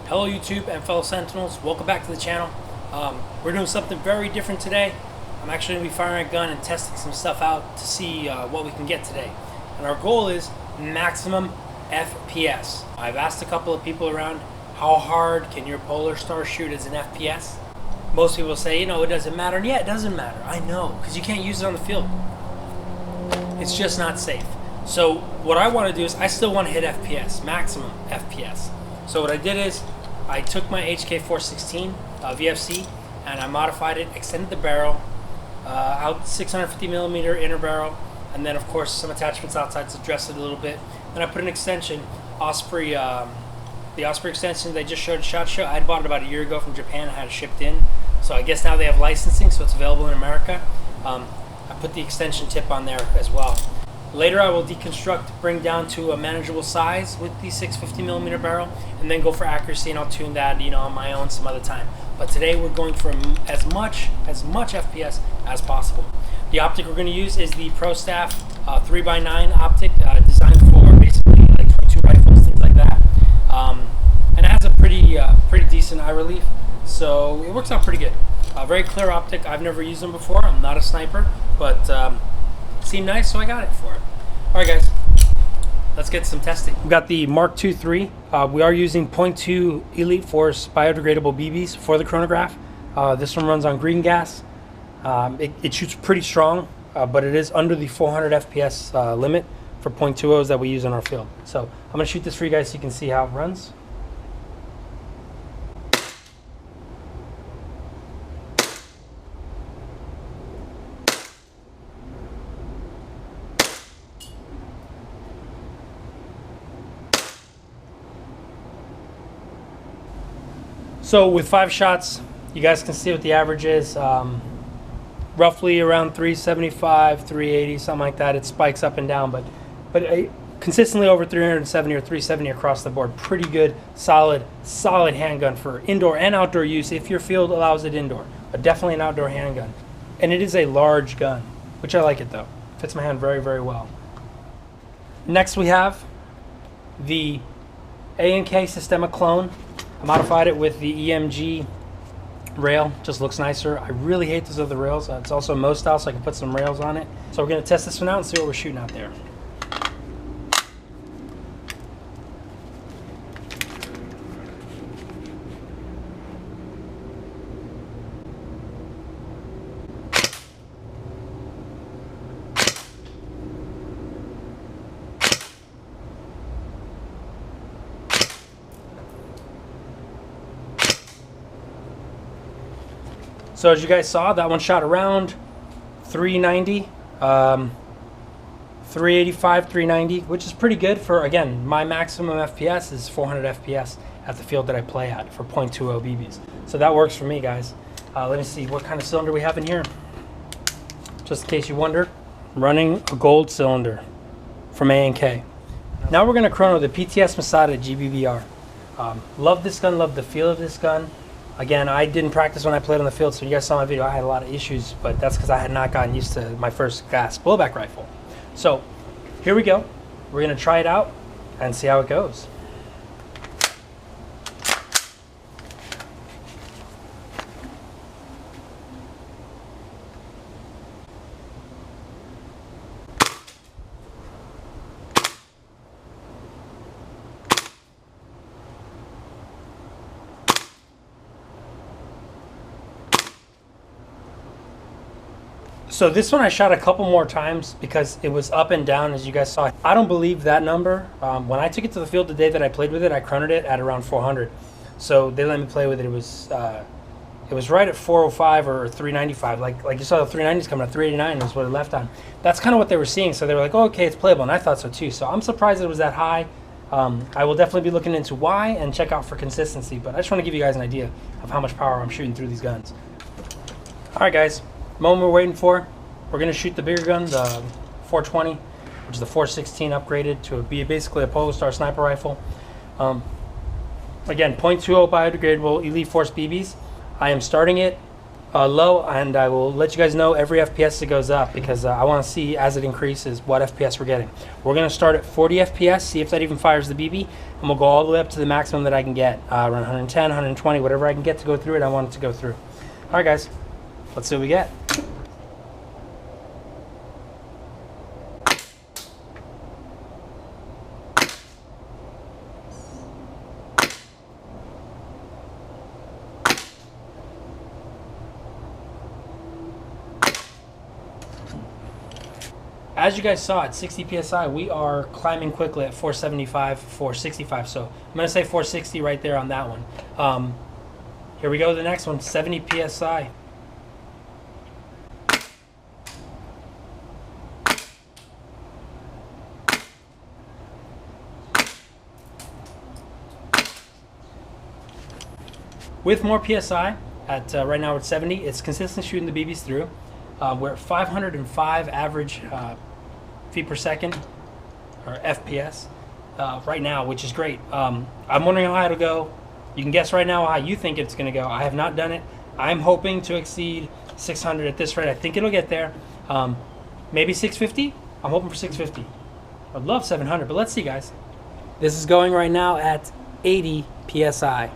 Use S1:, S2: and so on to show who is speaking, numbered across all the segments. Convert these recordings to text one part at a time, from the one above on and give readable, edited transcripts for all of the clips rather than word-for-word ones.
S1: Hello YouTube and fellow Sentinels, welcome back to the channel. We're doing something very different today. I'm actually going to be firing a gun and testing some stuff out to see what we can get today. And our goal is maximum FPS. I've asked a couple of people around, how hard can your Polarstar shoot as an FPS? Most people say, you know, it doesn't matter. And yeah, it doesn't matter. I know, because you can't use it on the field. It's just not safe. So what I want to do is I still want to hit FPS, maximum FPS. So what I did is I took my HK416 VFC and I modified it, extended the barrel out 650mm inner barrel, and then of course some attachments outside to dress it a little bit. Then I put an extension, OSPREY, the OSPREY extension they just showed at SHOT Show. I had bought it about a year ago from Japan. I had it shipped in, so I guess now they have licensing, so it's available in America. I put the extension tip on there as well. Later I will deconstruct, bring down to a manageable size with the 650mm barrel, and then go for accuracy, and I'll tune that, you know, on my own some other time. But today we're going for as much FPS as possible. The optic we're going to use is the PROSTAFF 3x9 optic, designed for basically like 22 rifles, things like that. And it has a pretty decent eye relief, so it works out pretty good. Very clear optic. I've never used them before. I'm not a sniper, but seemed nice, so I got it for it. Alright guys, let's get some testing. We've got the Mark II 3. We are using .2 Elite Force biodegradable BBs for the chronograph. This one runs on green gas. It shoots pretty strong, but it is under the 400 FPS limit for .20s that we use in our field. So I'm going to shoot this for you guys so you can see how it runs. So with 5 shots, you guys can see what the average is. Roughly around 375, 380, something like that. It spikes up and down, but consistently over 370 or 370 across the board. Pretty good, solid handgun for indoor and outdoor use if your field allows it indoor. But definitely an outdoor handgun. And it is a large gun, which I like it though. Fits my hand very, very well. Next we have the A&K SYSTEMA clone. I modified it with the EMG rail, just looks nicer. I really hate those other rails. It's also Mo style, so I can put some rails on it. So we're going to test this one out and see what we're shooting out there. So as you guys saw, that one shot around 390, 385, 390, which is pretty good for, again, my maximum FPS is 400 FPS at the field that I play at for .20 BBs. So that works for me, guys. Let me see what kind of cylinder we have in here. Just in case you wonder, I'm running a gold cylinder from A&K. Now we're going to chrono the PTS Masada GBBR. Love this gun, love the feel of this gun. Again, I didn't practice when I played on the field, so you guys saw my video. I had a lot of issues, but that's because I had not gotten used to my first gas blowback rifle. So here we go. We're going to try it out and see how it goes. So this one I shot a couple more times because it was up and down, as you guys saw. I don't believe that number. When I took it to the field the day that I played with it, I chronoed it at around 400. So they let me play with it. It was right at 405 or 395. Like you saw the 390s coming up, 389 was what it left on. That's kind of what they were seeing. So they were like, oh, okay, it's playable, and I thought so too. So I'm surprised it was that high. I will definitely be looking into why and check out for consistency. But I just want to give you guys an idea of how much power I'm shooting through these guns. All right, guys. Moment we're waiting for. We're going to shoot the bigger gun, the 420, which is the 416 upgraded to be basically a Polarstar sniper rifle. Again, .20 biodegradable Elite Force BBs. I am starting it low, and I will let you guys know every FPS it goes up, because I want to see as it increases what FPS we're getting. We're going to start at 40 FPS, see if that even fires the BB, and we'll go all the way up to the maximum that I can get, around 110, 120, whatever I can get to go through it, I want it to go through. Alright guys, let's see what we get. As you guys saw, at 60 PSI, we are climbing quickly at 475, 465. So I'm going to say 460 right there on that one. Here we go, the next one, 70 PSI. With more PSI, at right now we're at 70, it's consistently shooting the BBs through. We're at 505 average feet per second, or FPS, right now, which is great. I'm wondering how high it'll go. You can guess right now how you think it's going to go. I have not done it. I'm hoping to exceed 600 at this rate. I think it'll get there. Maybe 650? I'm hoping for 650. I'd love 700, but let's see, guys. This is going right now at 80 PSI.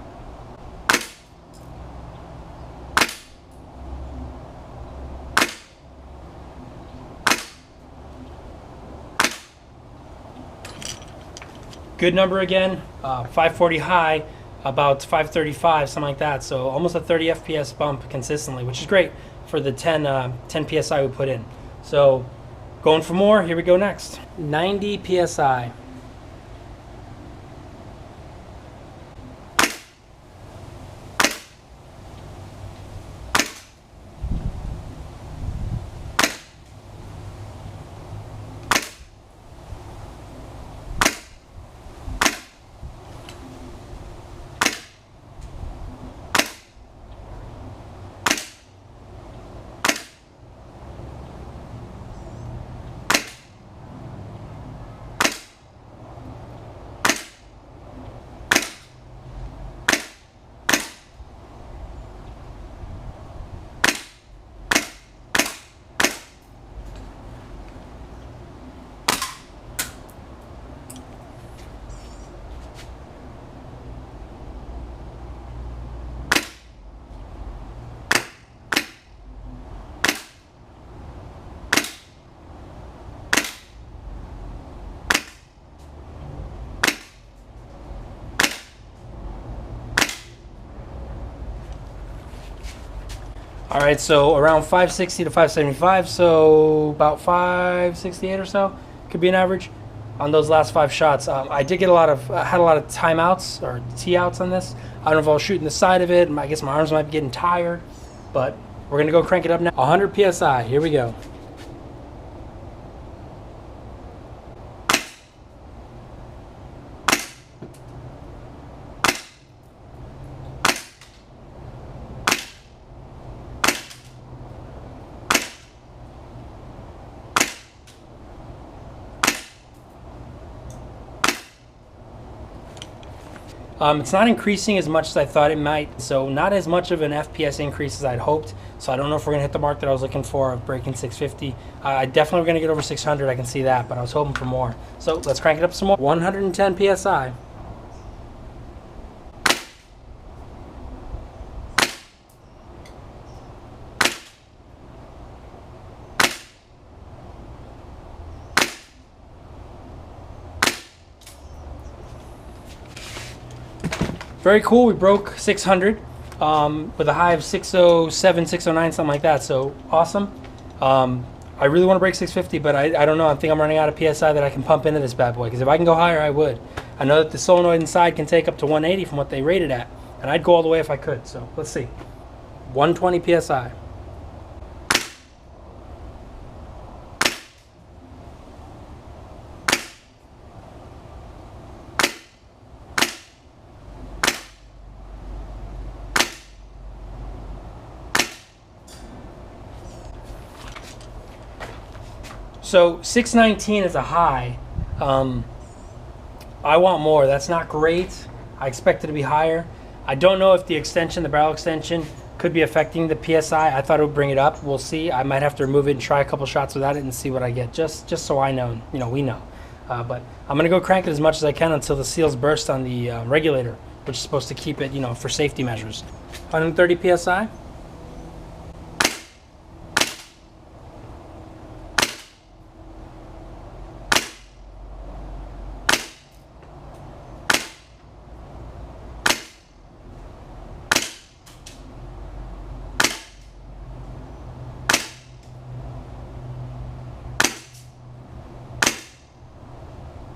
S1: Good number again, 540 high, about 535, something like that. So almost a 30 FPS bump consistently, which is great for the 10 PSI we put in. So going for more, here we go next. 90 PSI. All right, so around 560 to 575, so about 568 or so could be an average on those last 5 shots. I did get a lot of, had a lot of timeouts or tee outs on this. I don't know if I was shooting the side of it. I guess my arms might be getting tired, but we're gonna go crank it up now. 100 PSI, here we go. It's not increasing as much as I thought it might, so not as much of an FPS increase as I'd hoped. So I don't know if we're going to hit the mark that I was looking for of breaking 650. I definitely going to get over 600, I can see that, but I was hoping for more. So let's crank it up some more. 110 PSI. Very cool, we broke 600 with a high of 607, 609, something like that, so awesome. I really want to break 650, but I don't know, I think I'm running out of PSI that I can pump into this bad boy, because if I can go higher, I would. I know that the solenoid inside can take up to 180 from what they rated at, and I'd go all the way if I could, so let's see. 120 PSI. So 619 is a high. I want more. That's not great. I expect it to be higher. I don't know if the extension, the barrel extension, could be affecting the PSI. I thought it would bring it up. We'll see. I might have to remove it and try a couple shots without it and see what I get, just so I know, you know, we know. But I'm gonna go crank it as much as I can until the seals burst on the regulator, which is supposed to keep it, you know, for safety measures. 130 PSI.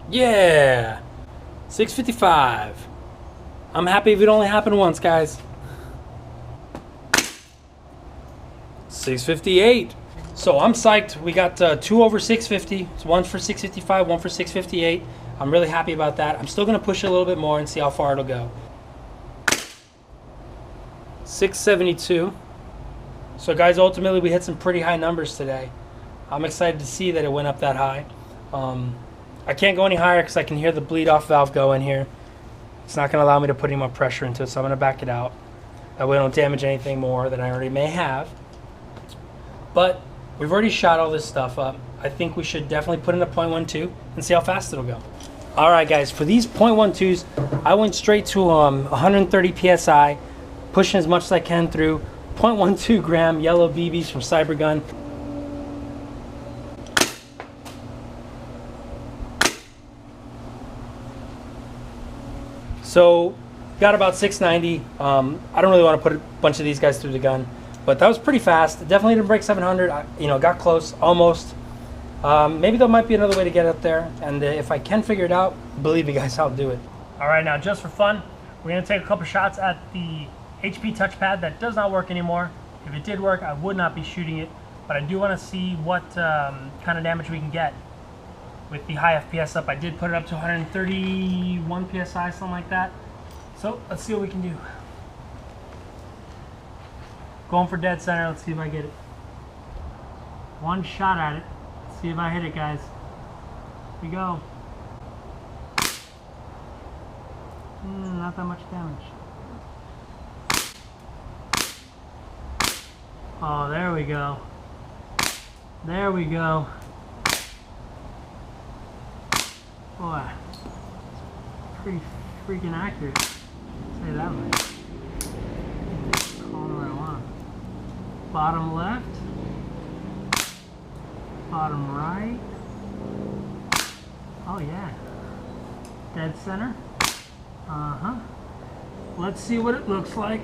S1: Yeah, 655. I'm happy if it only happened once, guys. 658. So I'm psyched. We got 2 over 650. It's 1 for 655, 1 for 658. I'm really happy about that. I'm still going to push it a little bit more and see how far it'll go. 672. So guys, ultimately we hit some pretty high numbers today. I'm excited to see that it went up that high. I can't go any higher because I can hear the bleed off valve go in here. It's not going to allow me to put any more pressure into it, so I'm going to back it out. That way I don't damage anything more than I already may have. But we've already shot all this stuff up. I think we should definitely put in a 0.12 and see how fast it'll go. Alright guys, for these 0.12s, I went straight to 130 PSI, pushing as much as I can through 0.12 gram yellow BBs from Cybergun. So, got about 690. I don't really want to put a bunch of these guys through the gun, but that was pretty fast. It definitely didn't break 700. You know, got close, almost. Maybe there might be another way to get up there, and if I can figure it out, believe me guys, I'll do it. All right, now just for fun, we're gonna take a couple shots at the HP touchpad that does not work anymore. If it did work, I would not be shooting it, but I do want to see what kind of damage we can get with the high FPS up. I did put it up to 131 PSI, something like that. So let's see what we can do. Going for dead center. Let's see if I get it. One shot at it. Let's see if I hit it, guys. Here we go. Not that much damage. Oh, there we go. There we go. Boy, pretty freaking accurate. Say that much. Calling where I want. Bottom left. Bottom right. Oh yeah. Dead center. Uh-huh. Let's see what it looks like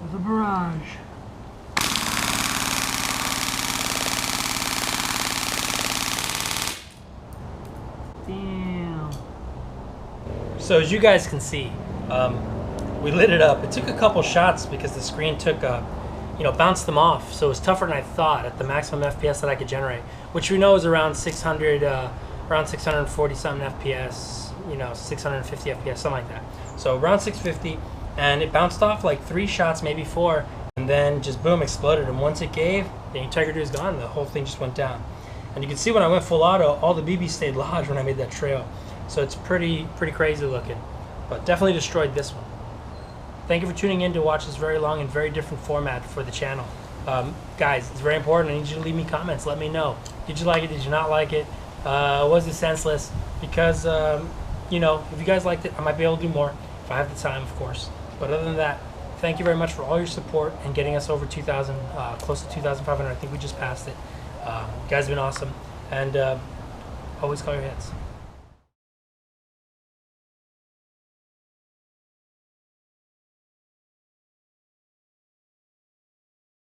S1: with a barrage. Damn. So as you guys can see, we lit it up. It took a couple shots because the screen took, you know, bounced them off. So it was tougher than I thought at the maximum FPS that I could generate, which we know is around 600, around 640 something FPS, you know, 650 FPS, something like that. So around 650, and it bounced off like 3 shots, maybe 4, and then just boom, exploded. And once it gave, the integrity was gone. The whole thing just went down. And you can see when I went full auto, all the BBs stayed lodged when I made that trail. So it's pretty crazy looking, but definitely destroyed this one. Thank you for tuning in to watch this very long and very different format for the channel. Guys, it's very important. I need you to leave me comments. Let me know. Did you like it? Did you not like it? Was it senseless? Because, you know, if you guys liked it, I might be able to do more if I have the time, of course. But other than that, thank you very much for all your support and getting us over 2,000, close to 2,500. I think we just passed it. You guys have been awesome. And always call your hits.